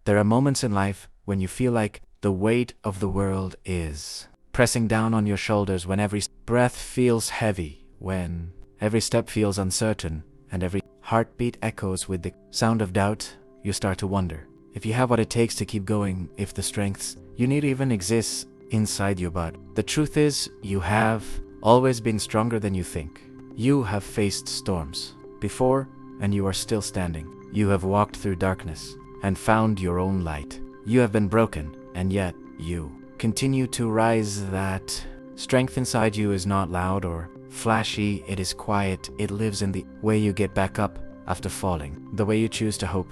There are moments in life when you feel like the weight of the world is pressing down on your shoulders, when every breath feels heavy, when every step feels uncertain, and every heartbeat echoes with the sound of doubt. You start to wonder if you have what it takes to keep going, if the strengths you need even exists inside you. But the truth is, you have always been stronger than you think. You have faced storms before, and you are still standing. You have walked through darkness and found your own light. You have been broken, and yet you continue to rise. That strength inside you is not loud or flashy, it is quiet. It lives in the way you get back up after falling, the way you choose to hope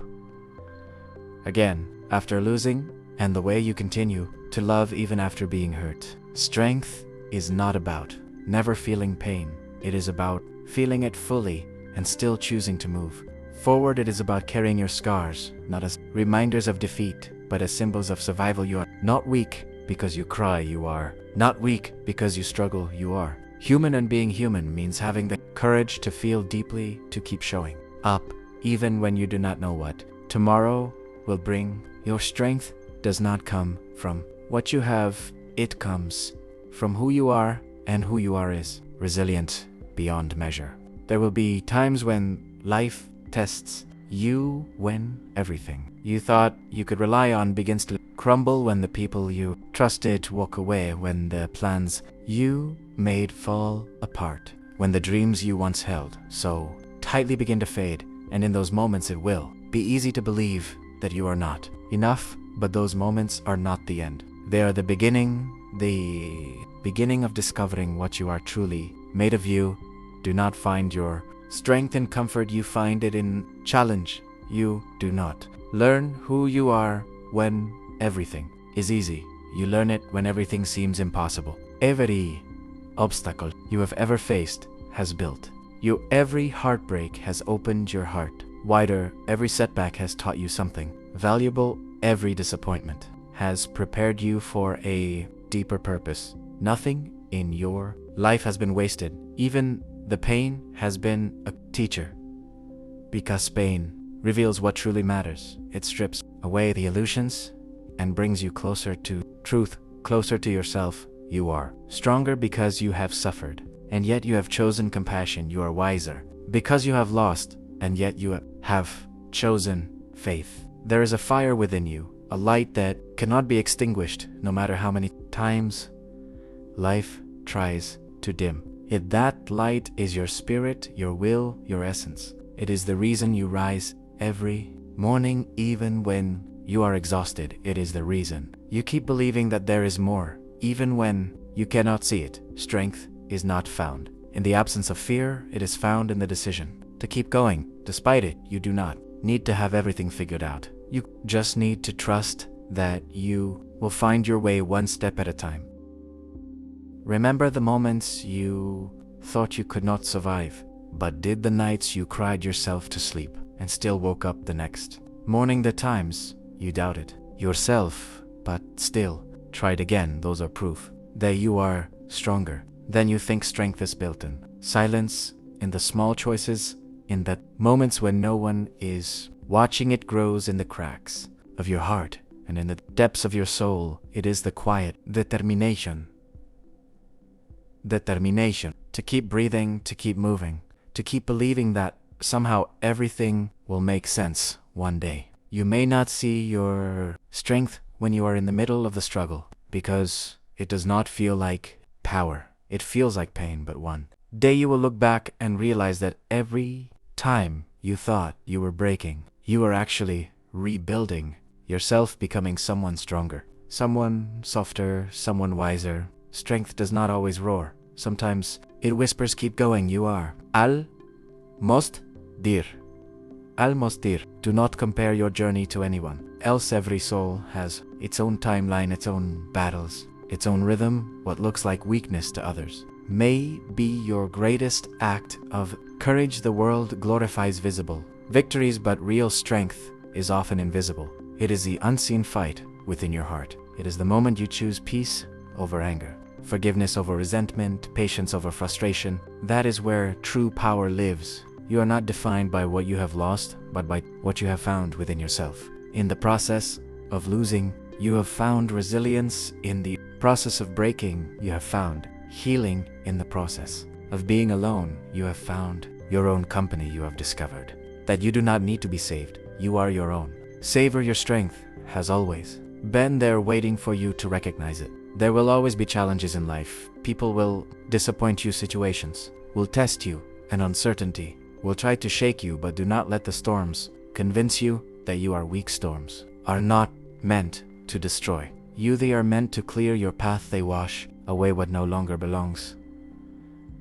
again after losing, and the way you continue to love even after being hurt. Strength is not about never feeling pain. It is about feeling it fully and still choosing to move forward. It is about carrying your scars, not as reminders of defeat, but as symbols of survival. You are not weak because you cry, you are not weak because you struggle, you are human. And being human means having the courage to feel deeply, to keep showing up, even when you do not know what tomorrow will bring. Your strength does not come from what you have, it comes from who you are, and who you are is resilient beyond measure. There will be times when life tests you, when everything you thought you could rely on begins to crumble, when the people you trusted walk away, when the plans you made fall apart, when the dreams you once held so tightly begin to fade. And in those moments it will be easy to believe that you are not enough, but those moments are not the end. They are the beginning of discovering what you are truly made of. You do not find your strength in comfort, you find it in challenge. You do not learn who you are when everything is easy. You learn it when everything seems impossible. Every obstacle you have ever faced has built you. Every heartbreak has opened your heart wider. Every setback has taught you something valuable. Every disappointment has prepared you for a deeper purpose. Nothing in your life has been wasted. Even the pain has been a teacher, because pain reveals what truly matters. It strips away the illusions and brings you closer to truth, closer to yourself. You are stronger because you have suffered, and yet you have chosen compassion. You are wiser because you have lost, and yet you have chosen faith. There is a fire within you, a light that cannot be extinguished no matter how many times life tries to dim it. That light is your spirit, your will, your essence. It is the reason you rise every morning, even when you are exhausted. It is the reason you keep believing that there is more, even when you cannot see it. Strength is not found in the absence of fear. It is found in the decision to keep going. Despite it, you do not need to have everything figured out. You just need to trust that you will find your way one step at a time. Remember the moments you thought you could not survive, but did. The nights you cried yourself to sleep and still woke up the next morning. The times you doubted yourself, but still tried again. Those are proof that you are stronger than you think. Strength is built in silence, in the small choices, in the moments when no one is watching. It grows in the cracks of your heart and in the depths of your soul. It is the quiet determination to keep breathing, to keep moving, to keep believing that somehow everything will make sense one day. You may not see your strength when you are in the middle of the struggle, because it does not feel like power. It feels like pain. But one day you will look back and realize that every time you thought you were breaking, you were actually rebuilding yourself, becoming someone stronger, someone softer, someone wiser. Strength does not always roar. Sometimes it whispers, keep going. You are almost there. Almost there. Do not compare your journey to anyone else. Every soul has its own timeline, its own battles, its own rhythm. What looks like weakness to others may be your greatest act of courage. The world glorifies visible victories, but real strength is often invisible. It is the unseen fight within your heart. It is the moment you choose peace over anger, forgiveness over resentment, patience over frustration. That is where true power lives. You are not defined by what you have lost, but by what you have found within yourself. In the process, of losing, you have found resilience. In the process of breaking, you have found healing. In the process of being alone, you have found your own company. You have discovered that you do not need to be saved. You are your own. Savor your strength has always been there waiting for you to recognize it. There will always be challenges in life. People will disappoint you. Situations will test you, and uncertainty will try to shake you, but do not let the storms convince you that you are weak. Storms are not meant to destroy you. They are meant to clear your path. They wash away what no longer belongs.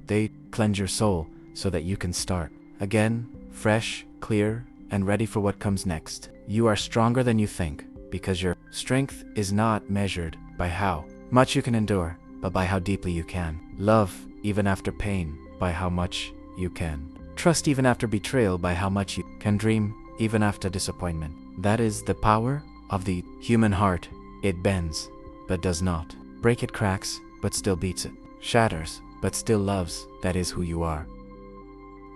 They cleanse your soul so that you can start again, fresh, clear, and ready for what comes next. You are stronger than you think, because your strength is not measured by how much you can endure, but by how deeply you can love even after pain, by how much you can trust even after betrayal, by how much you can dream even after disappointment. That is the power of the human heart. It bends, but does not break. It cracks, but still beats. It shatters, but still loves. That is who you are.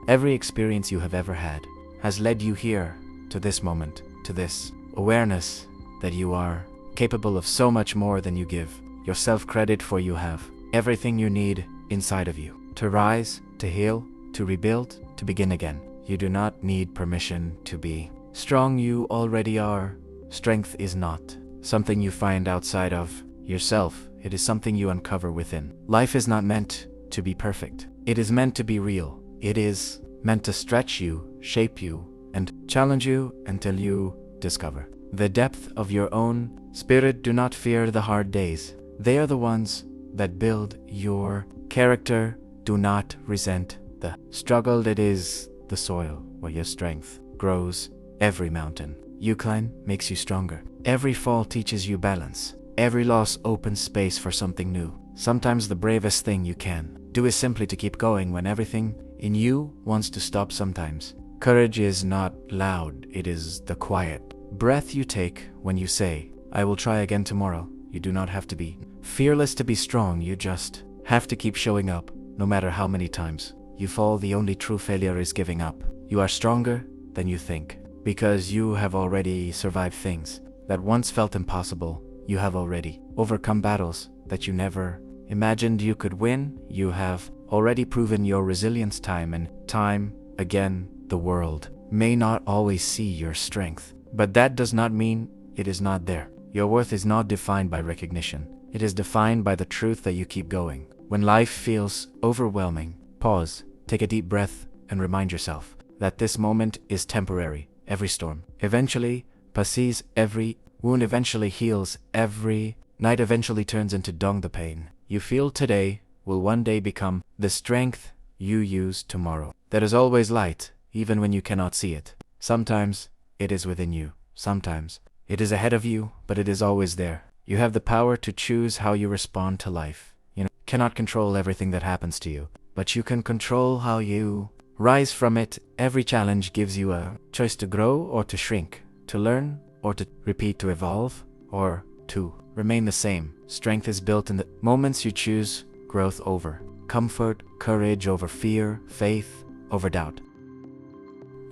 Every experience you have ever had has led you here, to this moment, to this awareness that you are capable of so much more than you give yourself credit for. You have everything you need inside of you to rise, to heal, to rebuild, to begin again. You do not need permission to be strong. You already are. Strength is not something you find outside of yourself. It is something you uncover within. Life is not meant to be perfect. It is meant to be real. It is meant to stretch you, shape you, and challenge you until you discover the depth of your own spirit. Do not fear the hard days. They are the ones that build your character. Do not resent the struggle. It is the soil where your strength grows. Every mountain you climb makes you stronger. Every fall teaches you balance. Every loss opens space for something new. Sometimes the bravest thing you can do is simply to keep going when everything in you wants to stop. Sometimes courage is not loud. It is the quiet breath you take when you say, I will try again tomorrow. You do not have to be fearless to be strong. You just have to keep showing up, no matter how many times you fall. The only true failure is giving up. You are stronger than you think, because you have already survived things that once felt impossible. You have already overcome battles that you never imagined you could win. You have already proven your resilience time and time again. The world may not always see your strength, but that does not mean it is not there. Your worth is not defined by recognition. It is defined by the truth that you keep going. When life feels overwhelming, pause, take a deep breath, and remind yourself that this moment is temporary. Every storm eventually passes. Every wound eventually heals. Every night eventually turns into dung. The pain you feel today will one day become the strength you use tomorrow. There is always light, even when you cannot see it. Sometimes it is within you. Sometimes it is ahead of you, but it is always there. You have the power to choose how you respond to life. You cannot control everything that happens to you, but you can control how you rise from it. Every challenge gives you a choice to grow or to shrink, to learn or to repeat, to evolve or to remain the same. Strength is built in the moments you choose growth over comfort, courage over fear, faith over doubt.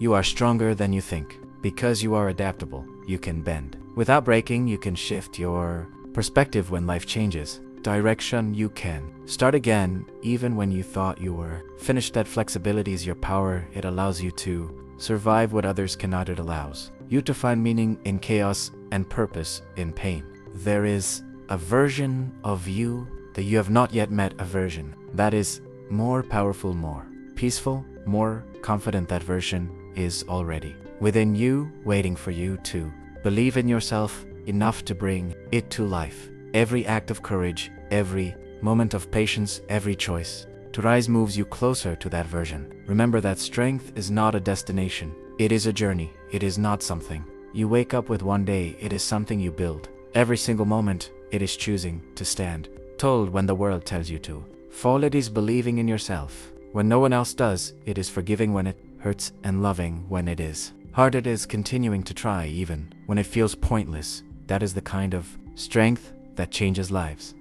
You are stronger than you think. Because you are adaptable, you can bend. Without breaking, you can shift your perspective when life changes direction. You can start again even when you thought you were finished. That flexibility is your power. It allows you to survive what others cannot. It allows you to find meaning in chaos and purpose in pain. There is a version of you that you have not yet met, a version that is more powerful, more peaceful, more confident. That version is already within you, waiting for you to believe in yourself enough to bring it to life. Every act of courage, every moment of patience, every choice to rise moves you closer to that version. Remember that strength is not a destination. It is a journey. It is not something you wake up with one day. It is something you build. Every single moment, it is choosing to stand tall when the world tells you to fall. It is believing in yourself when no one else does. It is forgiving when it hurts and loving when it is hard. It is continuing to try even when it feels pointless. That is the kind of strength that changes lives.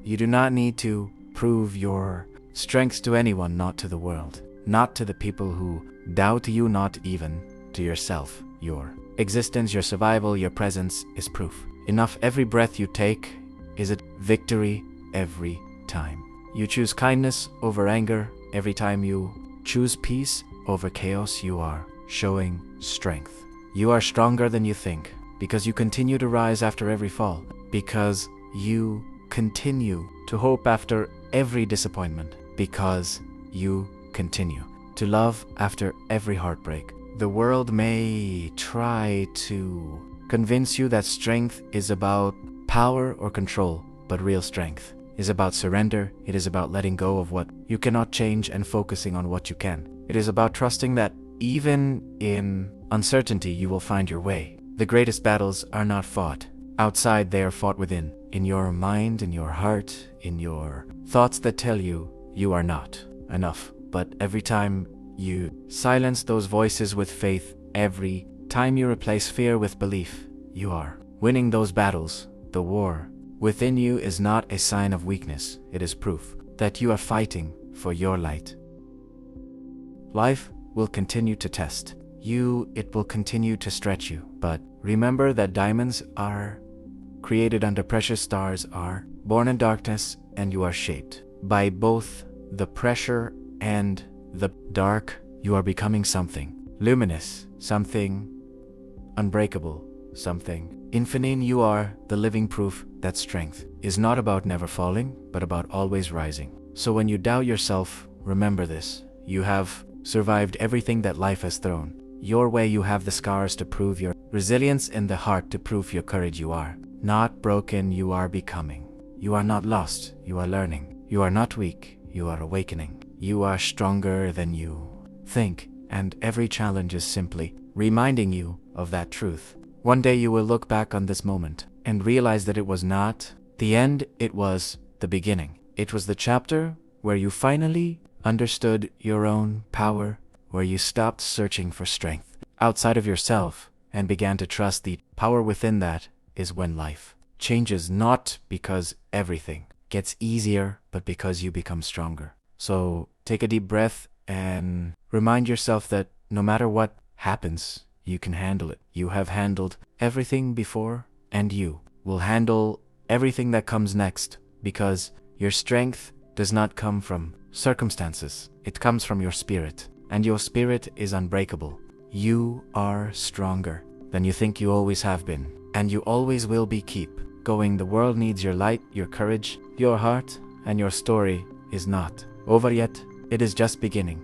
You do not need to prove your strengths to anyone, not to the world, not to the people who doubt you, not even to yourself. Your existence, your survival, your presence is proof. Enough. Every breath you take is a victory every time. You choose kindness over anger. Every time you choose peace over chaos, you are showing strength. You are stronger than you think because you continue to rise after every fall, because you continue to hope after every disappointment, because you continue to love after every heartbreak. The world may try to convince you that strength is about power or control, but real strength is about surrender. It is about letting go of what you cannot change and focusing on what you can. It is about trusting that even in uncertainty, you will find your way. The greatest battles are not fought outside, they are fought within. In your mind, in your heart, in your thoughts that tell you you are not enough. But every time you silence those voices with faith, every time you replace fear with belief, you are winning those battles. The war within you is not a sign of weakness. It is proof that you are fighting for your light. Life will continue to test you. It will continue to stretch you. But remember that diamonds are created under pressure. Stars are born in darkness, and you are shaped by both the pressure and the dark. You are becoming something luminous, something unbreakable, something infinite. You are the living proof that strength is not about never falling, but about always rising. So when you doubt yourself, remember this: you have survived everything that life has thrown your way. You have the scars to prove your resilience and the heart to prove your courage. You are not broken, you are becoming. You are not lost, you are learning. You are not weak, you are awakening. You are stronger than you think, and every challenge is simply reminding you of that truth. One day you will look back on this moment and realize that it was not the end, it was the beginning. It was the chapter where you finally understood your own power, where you stopped searching for strength outside of yourself and began to trust the power within. That is when life changes, not because everything gets easier, but because you become stronger. So take a deep breath and remind yourself that no matter what happens, you can handle it. You have handled everything before, and you will handle everything that comes next, because your strength does not come from circumstances. It comes from your spirit, and your spirit is unbreakable. You are stronger than you think. You always have been, and you always will be. Keep going. The world needs your light, your courage, your heart, and your story is not over yet. It is just beginning.